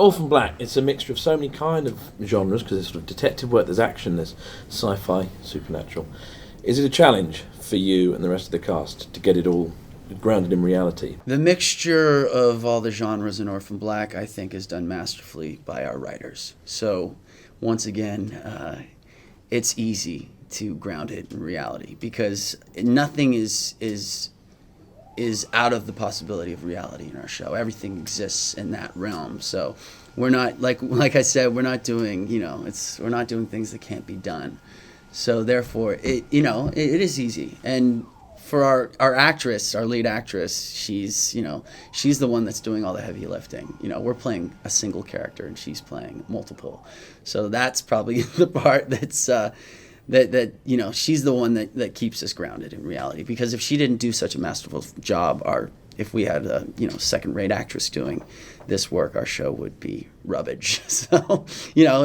Orphan Black, it's a mixture of so many kind of genres, because there's sort of detective work, there's action, there's sci-fi, supernatural. Is it a challenge for you and the rest of the cast to get it all grounded in reality? The mixture of all the genres in Orphan Black, I think, is done masterfully by our writers. So, once again, it's easy to ground it in reality, because nothing is out of the possibility of reality in our show. Everything exists in that realm. So we're not, like I said, we're not doing, we're not doing things that can't be done. So therefore, it is easy. And for our actress, our lead actress, she's the one that's doing all the heavy lifting. We're playing a single character and she's playing multiple. So that's probably the part that's that she's the one that keeps us grounded in reality. Because if she didn't do such a masterful job, if we had a second-rate actress doing this work, our show would be rubbish. So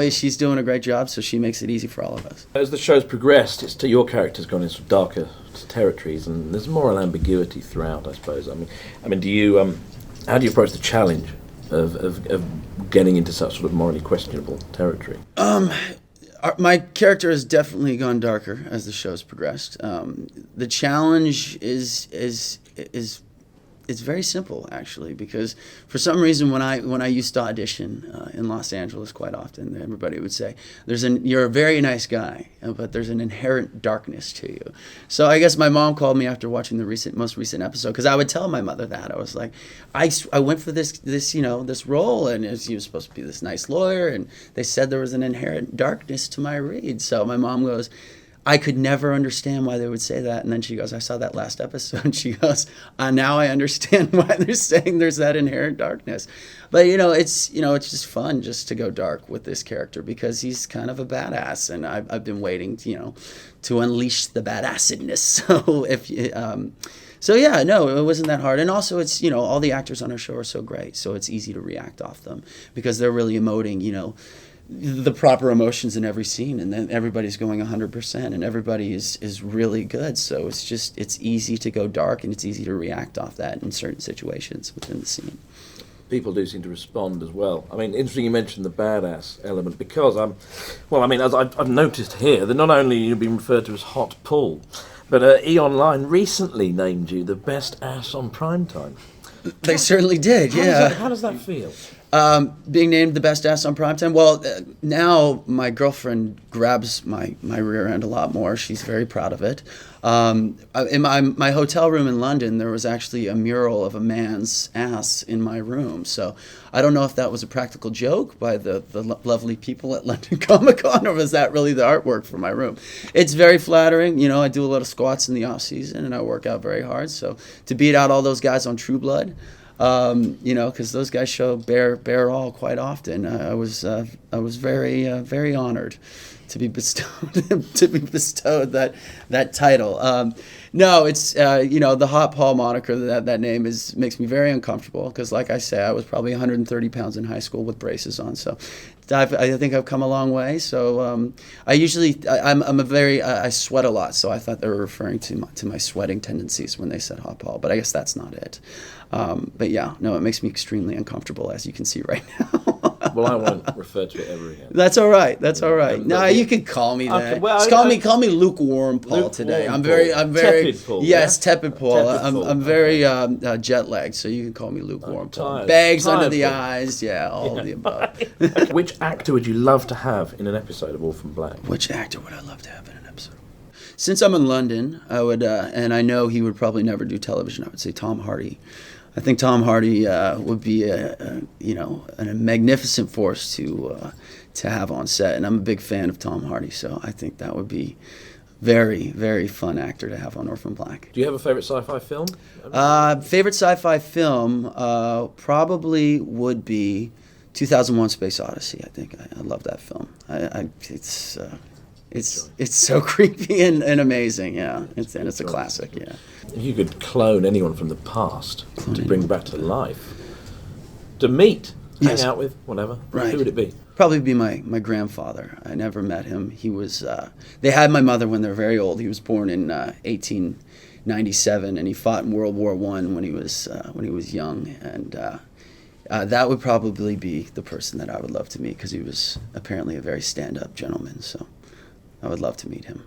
she's doing a great job, so she makes it easy for all of us. As the show's progressed, your character's gone into darker territories, and there's moral ambiguity throughout, I suppose. I mean, do you how do you approach the challenge of getting into such sort of morally questionable territory? My character has definitely gone darker as the show's progressed. The challenge is very simple, actually, because for some reason when I used to audition in Los Angeles quite often, everybody would say, "You're a very nice guy, but there's an inherent darkness to you." So I guess my mom called me after watching the most recent episode, because I would tell my mother that I was like, I went for this role, and he was supposed to be this nice lawyer, and they said there was an inherent darkness to my read. So my mom goes, I could never understand why they would say that. And then she goes, I saw that last episode. And she goes, now I understand why they're saying there's that inherent darkness. But, it's just fun just to go dark with this character, because he's kind of a badass. And I've been waiting, to unleash the badassedness. So it wasn't that hard. And also it's, all the actors on our show are so great. So it's easy to react off them, because they're really emoting, the proper emotions in every scene, and then everybody's going 100%, and everybody is really good. So it's easy to go dark, and it's easy to react off that in certain situations within the scene. People do seem to respond as well. I mean, interesting you mentioned the badass element, because as I've noticed here, that not only you've been referred to as Hot Paul, but E! Online recently named you the best ass on Primetime. They certainly did, yeah. How does that feel? Being named the best ass on Primetime. Well, now my girlfriend grabs my rear end a lot more. She's very proud of it. In my hotel room in London, there was actually a mural of a man's ass in my room. So I don't know if that was a practical joke by the lovely people at London Comic Con, or was that really the artwork for my room. It's very flattering. I do a lot of squats in the off season, and I work out very hard. So to beat out all those guys on True Blood, because those guys show bare all quite often. I was very honored to be bestowed that title. No, it's the Hot Paul moniker, that name makes me very uncomfortable, because like I say, I was probably 130 pounds in high school with braces on. So I think I've come a long way. So I sweat a lot. So I thought they were referring to my sweating tendencies when they said Hot Paul, but I guess that's not it. But yeah, no, it makes me extremely uncomfortable, as you can see right now. Well, I won't refer to it ever again. That's all right. No, you can call me that. Okay, call me lukewarm Paul today. I'm very tepid Paul. Yes, yeah? tepid Paul. I'm very jet lagged, so you can call me lukewarm Paul. Bags under the eyes, all of the above. Which actor would you love to have in an episode of Orphan Black? Which actor would I love to have in an episode? Since I'm in London, I would, and I know he would probably never do television, I would say Tom Hardy. I think Tom Hardy would be a magnificent force to have on set, and I'm a big fan of Tom Hardy, so I think that would be very, very fun actor to have on Orphan Black. Do you have a favorite sci-fi film? Favorite sci-fi film probably would be 2001: Space Odyssey. I think I love that film. It's so creepy and amazing, yeah. It's a classic, yeah. If you could clone anyone from the past to bring back to life, to meet, hang out with, whatever, who would it be? Probably be my grandfather. I never met him. He was. They had my mother when they were very old. He was born in 1897, and he fought in World War I when he was young, and That would probably be the person that I would love to meet, because he was apparently a very stand-up gentleman. So I would love to meet him.